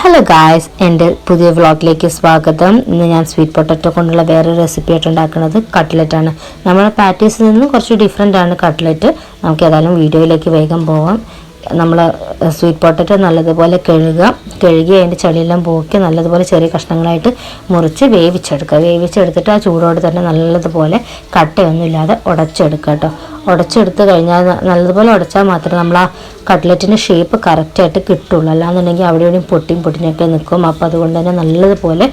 Hello guys, എൻ്റെ പുതിയ വ്ളോഗിലേക്ക് സ്വാഗതം. ഇന്ന് ഞാൻ സ്വീറ്റ് പൊട്ടറ്റോ കൊണ്ടുള്ള വേറൊരു റെസിപ്പി ആയിട്ട് ഉണ്ടാക്കുന്നത് കട്ട്ലറ്റാണ്. നമ്മുടെ പാറ്റീസിൽ നിന്നും കുറച്ച് ഡിഫറെൻ്റ് ആണ് കട്ട്ലറ്റ്. നമുക്ക് ഏതായാലും വീഡിയോയിലേക്ക് വേഗം പോകാം. നമ്മൾ സ്വീറ്റ് പൊട്ടറ്റോ നല്ലതുപോലെ കഴുകി അതിൻ്റെ ചെളിയെല്ലാം പോക്കി നല്ലതുപോലെ ചെറിയ കഷ്ണങ്ങളായിട്ട് മുറിച്ച് വേവിച്ചെടുത്തിട്ട് ആ ചൂടോടെ തന്നെ നല്ലതുപോലെ കട്ടയൊന്നുമില്ലാതെ ഉടച്ചെടുക്കുക കേട്ടോ. ഉടച്ചെടുത്ത് കഴിഞ്ഞാൽ നല്ലതുപോലെ ഉടച്ചാൽ മാത്രമേ നമ്മൾ ആ കട്ട്ലറ്റിൻ്റെ ഷേപ്പ് കറക്റ്റായിട്ട് കിട്ടുള്ളൂ. അല്ലാന്നുണ്ടെങ്കിൽ അവിടെ ഇവിടെയും പൊട്ടിയൊക്കെ നിൽക്കും. അപ്പോൾ അതുകൊണ്ട് തന്നെ നല്ലതുപോലെ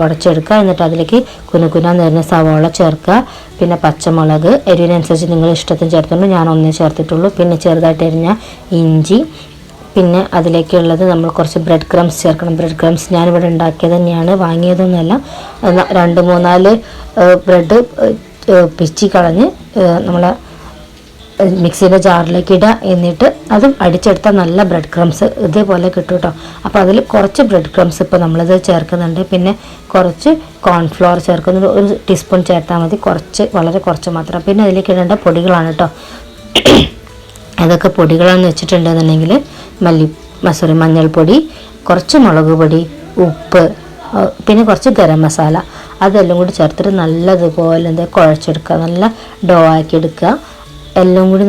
ഉടച്ചെടുക്കുക. എന്നിട്ട് അതിലേക്ക് കുനുകുന നിറഞ്ഞ സവാള ചേർക്കുക. പിന്നെ പച്ചമുളക് എരിവിനനുസരിച്ച് നിങ്ങൾ ഇഷ്ടത്തിന് ചേർത്തുകൊണ്ട് ഞാൻ ഒന്നേ ചേർത്തിട്ടുള്ളൂ. പിന്നെ ചെറുതായിട്ട് എരിഞ്ഞ ഇഞ്ചി, പിന്നെ അതിലേക്കുള്ളത് നമ്മൾ കുറച്ച് ബ്രെഡ് ക്രംസ് ചേർക്കണം. ബ്രെഡ് ക്രംസ് ഞാനിവിടെ ഉണ്ടാക്കിയത് തന്നെയാണ്, വാങ്ങിയതൊന്നുമല്ല. 2-3-4 ബ്രെഡ് പിച്ചി കളഞ്ഞ് നമ്മൾ മിക്സിയുടെ ജാറിലേക്ക് ഇടുക. എന്നിട്ട് അതും അടിച്ചെടുത്താൽ നല്ല ബ്രെഡ് ക്രംസ് ഇതേപോലെ കിട്ടും കേട്ടോ. അപ്പോൾ അതിൽ കുറച്ച് ബ്രെഡ് ക്രംസ് ഇപ്പോൾ നമ്മളിത് ചേർക്കുന്നുണ്ട്. പിന്നെ കുറച്ച് കോൺഫ്ലവർ ചേർക്കുന്നുണ്ട്. 1 ടീസ്പൂൺ ചേർത്താൽ മതി, വളരെ കുറച്ച് മാത്രം. പിന്നെ അതിലേക്ക് ഇടേണ്ട പൊടികളാണ് കേട്ടോ. അതൊക്കെ പൊടികളാണെന്ന് വെച്ചിട്ടുണ്ടെന്നുണ്ടെങ്കിൽ മഞ്ഞൾപ്പൊടി, കുറച്ച് മുളക് പൊടി, ഉപ്പ്, പിന്നെ കുറച്ച് ഗരം മസാല, അതെല്ലാം കൂടി ചേർത്തിട്ട് നല്ലതുപോലെ കുഴച്ചെടുക്കുക. നല്ല ഡോ ആക്കി എടുക്കുക. എല്ലാം കൂടി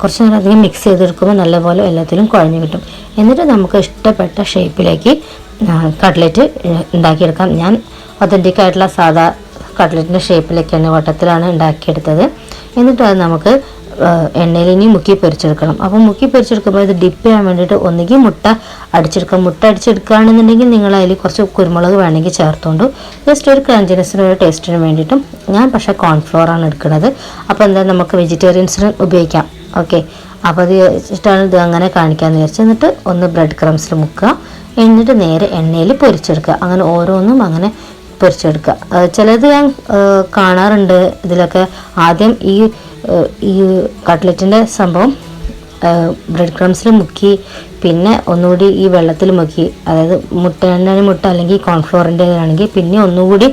കുറച്ച് നേരം അധികം മിക്സ് ചെയ്തെടുക്കുമ്പോൾ നല്ലപോലെ എല്ലാത്തിലും കുഴഞ്ഞു കിട്ടും. എന്നിട്ട് നമുക്ക് ഇഷ്ടപ്പെട്ട ഷേപ്പിലേക്ക് കട്ട്ലറ്റ് ഉണ്ടാക്കിയെടുക്കാം. ഞാൻ ഒതൻറ്റിക് ആയിട്ടുള്ള സാധാ കട്ട്ലറ്റിൻ്റെ ഷേപ്പിലേക്കാണ്, വട്ടത്തിലാണ് ഉണ്ടാക്കിയെടുത്തത്. എന്നിട്ട് അത് നമുക്ക് എണ്ണയിൽ ഇനി മുക്കി പൊരിച്ചെടുക്കണം. അപ്പോൾ മുക്കി പൊരിച്ചെടുക്കുമ്പോൾ ഇത് ഡിപ്പ് ചെയ്യാൻ വേണ്ടിയിട്ട് ഒന്നുകിൽ മുട്ട അടിച്ചെടുക്കുകയാണെന്നുണ്ടെങ്കിൽ നിങ്ങൾ അതിൽ കുറച്ച് കുരുമുളക് വേണമെങ്കിൽ ചേർത്തുകൊണ്ട് ജസ്റ്റ് ഒരു ക്രഞ്ചിനെസ്സിനും ഒരു ടേസ്റ്റിന് വേണ്ടിയിട്ടും. ഞാൻ പക്ഷേ കോൺഫ്ലോറാണ് എടുക്കുന്നത്. അപ്പോൾ എന്താ നമുക്ക് വെജിറ്റേറിയൻസിന് ഉപയോഗിക്കാം. ഓക്കെ, അപ്പോൾ അത് ഇഷ്ടമാണ് ഇത് അങ്ങനെ കാണിക്കാമെന്ന് വിചാരിച്ചു. എന്നിട്ട് ഒന്ന് ബ്രെഡ് ക്രംസിൽ മുക്കുക. എന്നിട്ട് നേരെ എണ്ണയിൽ പൊരിച്ചെടുക്കുക. അങ്ങനെ ഓരോന്നും അങ്ങനെ പൊരിച്ചെടുക്കുക. ചിലത് ഞാൻ കാണാറുണ്ട് ഇതിലൊക്കെ ആദ്യം ഈ കട്ട്ലറ്റിൻ്റെ സംഭവം ബ്രെഡ് ക്രംസിൽ മുക്കി പിന്നെ ഒന്നുകൂടി ഈ വെള്ളത്തിൽ മുക്കി, അതായത് മുട്ട അല്ലെങ്കിൽ കോൺഫ്ലോറിൻ്റെ ആണെങ്കിൽ പിന്നെ ഒന്നുകൂടി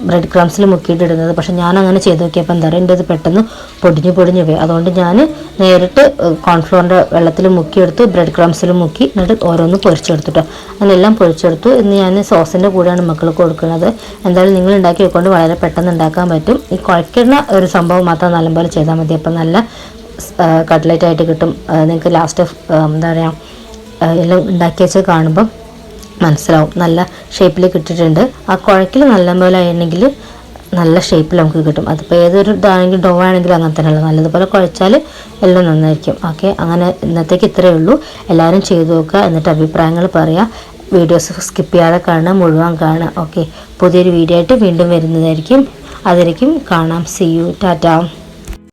ബ്രെഡ് ക്രംസിൽ മുക്കിയിട്ട് ഇടുന്നത്. പക്ഷെ ഞാൻ അങ്ങനെ ചെയ്ത് നോക്കിയപ്പോൾ എന്താ പറയുക, എൻ്റെ അത് പെട്ടെന്ന് പൊടിഞ്ഞു പോയി. അതുകൊണ്ട് ഞാൻ നേരിട്ട് കോൺഫ്ലോറിൻ്റെ വെള്ളത്തിൽ മുക്കിയെടുത്ത് ബ്രെഡ് ക്രംസിൽ മുക്കി എന്നിട്ട് ഓരോന്ന് പൊരിച്ചെടുത്തിട്ടോ. അങ്ങനെല്ലാം പൊരിച്ചെടുത്തു. ഇന്ന് ഞാൻ സോസിൻ്റെ കൂടെയാണ് മക്കൾക്ക് കൊടുക്കുന്നത്. എന്തായാലും നിങ്ങൾ ഉണ്ടാക്കി വെക്കൊണ്ട് വളരെ പെട്ടെന്ന് ഉണ്ടാക്കാൻ പറ്റും. ഈ കുഴക്കുന്ന ഒരു സംഭവം മാത്രം നല്ലപോലെ ചെയ്താൽ മതി. അപ്പം നല്ല കട്ട്ലറ്റായിട്ട് കിട്ടും. നിങ്ങൾക്ക് ലാസ്റ്റ് എന്താ പറയുക എല്ലാം ഉണ്ടാക്കി വെച്ച് കാണുമ്പം മനസ്സിലാവും നല്ല ഷേപ്പിൽ കിട്ടിയിട്ടുണ്ട്. ആ കുഴക്കിൽ നല്ലപോലെ ആയിരുന്നെങ്കിൽ നല്ല ഷേപ്പിൽ നമുക്ക് കിട്ടും. അതിപ്പോൾ ഏതൊരു ഇതാണെങ്കിൽ ഡോ ആണെങ്കിലും അങ്ങനെ തന്നെയല്ല, നല്ലതുപോലെ കുഴച്ചാൽ എല്ലാം നന്നായിരിക്കും. ഓക്കെ, അങ്ങനെ ഇന്നത്തേക്ക് ഇത്രയേ ഉള്ളൂ. എല്ലാവരും ചെയ്തു നോക്കുക, എന്നിട്ട് അഭിപ്രായങ്ങൾ പറയുക. വീഡിയോസ് സ്കിപ്പ് ചെയ്യാതെ കാണുക, മുഴുവൻ കാണുക. ഓക്കെ, പുതിയൊരു വീഡിയോ ആയിട്ട് വീണ്ടും വരുന്നതായിരിക്കും. അതിലേക്കും കാണാം. See you, Tata.